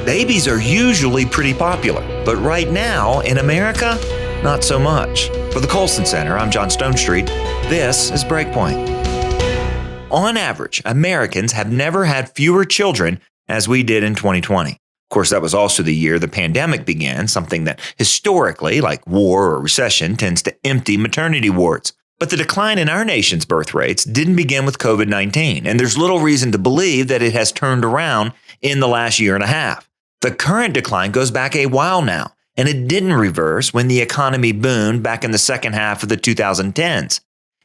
Babies are usually pretty popular, but right now in America, not so much. For the Colson Center, I'm John Stonestreet. This is Breakpoint. On average, Americans have never had fewer children as we did in 2020. Of course, that was also the year the pandemic began, something that historically, like war or recession, tends to empty maternity wards. But the decline in our nation's birth rates didn't begin with COVID-19, and there's little reason to believe that it has turned around in the last year and a half. The current decline goes back a while now, and it didn't reverse when the economy boomed back in the second half of the 2010s.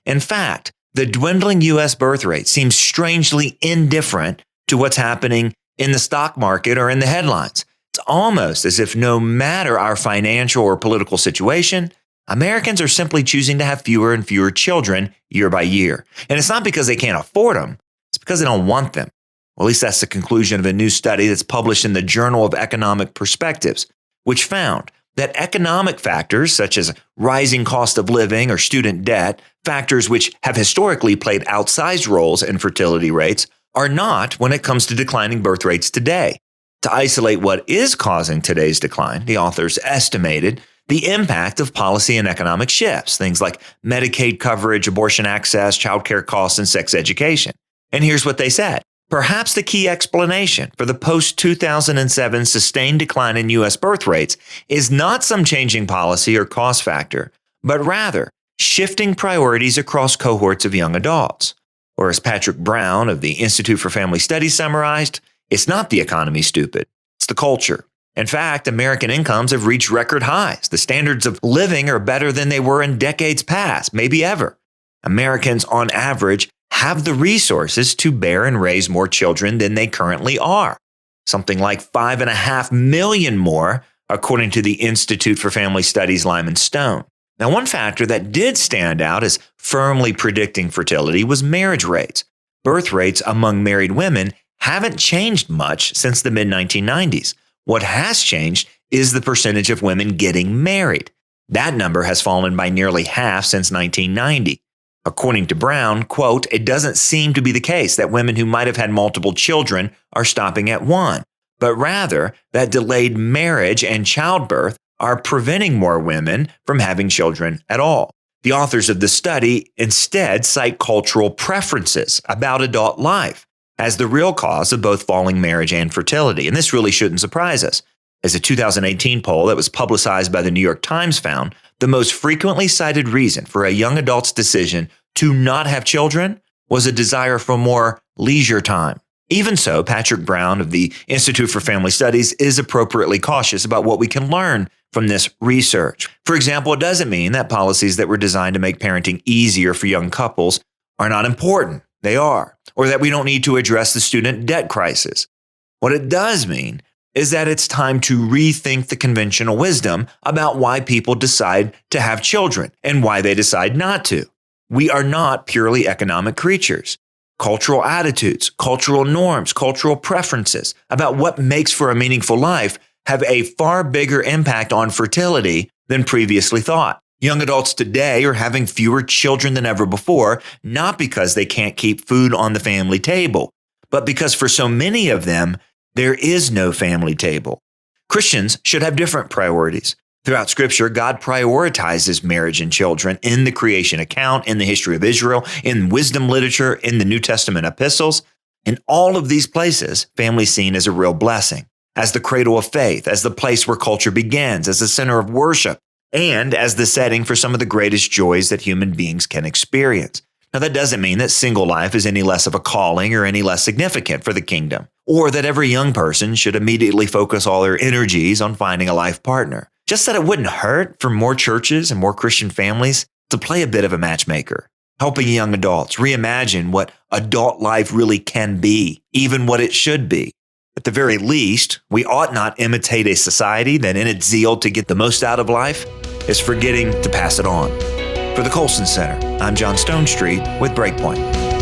In fact, the dwindling U.S. birth rate seems strangely indifferent to what's happening in the stock market or in the headlines. It's almost as if no matter our financial or political situation, Americans are simply choosing to have fewer and fewer children year by year. And it's not because they can't afford them, it's because they don't want them. Well, at least that's the conclusion of a new study that's published in the Journal of Economic Perspectives, which found that economic factors such as rising cost of living or student debt, factors which have historically played outsized roles in fertility rates, are not when it comes to declining birth rates today. To isolate what is causing today's decline, the authors estimated the impact of policy and economic shifts, things like Medicaid coverage, abortion access, childcare costs, and sex education. And here's what they said. Perhaps the key explanation for the post-2007 sustained decline in U.S. birth rates is not some changing policy or cost factor, but rather shifting priorities across cohorts of young adults. Or as Patrick Brown of the Institute for Family Studies summarized, it's not the economy, stupid, it's the culture. In fact, American incomes have reached record highs. The standards of living are better than they were in decades past, maybe ever. Americans, on average, have the resources to bear and raise more children than they currently are. Something like 5.5 million more, according to the Institute for Family Studies Lyman Stone. Now, one factor that did stand out as firmly predicting fertility was marriage rates. Birth rates among married women haven't changed much since the mid-1990s. What has changed is the percentage of women getting married. That number has fallen by nearly half since 1990. According to Brown, quote, it doesn't seem to be the case that women who might have had multiple children are stopping at one, but rather that delayed marriage and childbirth are preventing more women from having children at all. The authors of the study instead cite cultural preferences about adult life as the real cause of both falling marriage and fertility. And this really shouldn't surprise us. As a 2018 poll that was publicized by the New York Times found, the most frequently cited reason for a young adult's decision to not have children was a desire for more leisure time. Even so, Patrick Brown of the Institute for Family Studies is appropriately cautious about what we can learn from this research. For example, it doesn't mean that policies that were designed to make parenting easier for young couples are not important. They are. Or that we don't need to address the student debt crisis. What it does mean is that it's time to rethink the conventional wisdom about why people decide to have children and why they decide not to. We are not purely economic creatures. Cultural attitudes, cultural norms, cultural preferences about what makes for a meaningful life have a far bigger impact on fertility than previously thought. Young adults today are having fewer children than ever before, not because they can't keep food on the family table, but because for so many of them, there is no family table. Christians should have different priorities. Throughout Scripture, God prioritizes marriage and children in the creation account, in the history of Israel, in wisdom literature, in the New Testament epistles. In all of these places, family is seen as a real blessing, as the cradle of faith, as the place where culture begins, as the center of worship, and as the setting for some of the greatest joys that human beings can experience. Now, that doesn't mean that single life is any less of a calling or any less significant for the kingdom, or that every young person should immediately focus all their energies on finding a life partner. Just that it wouldn't hurt for more churches and more Christian families to play a bit of a matchmaker, helping young adults reimagine what adult life really can be, even what it should be. At the very least, we ought not imitate a society that in its zeal to get the most out of life is forgetting to pass it on. For the Colson Center, I'm John Stonestreet with Breakpoint.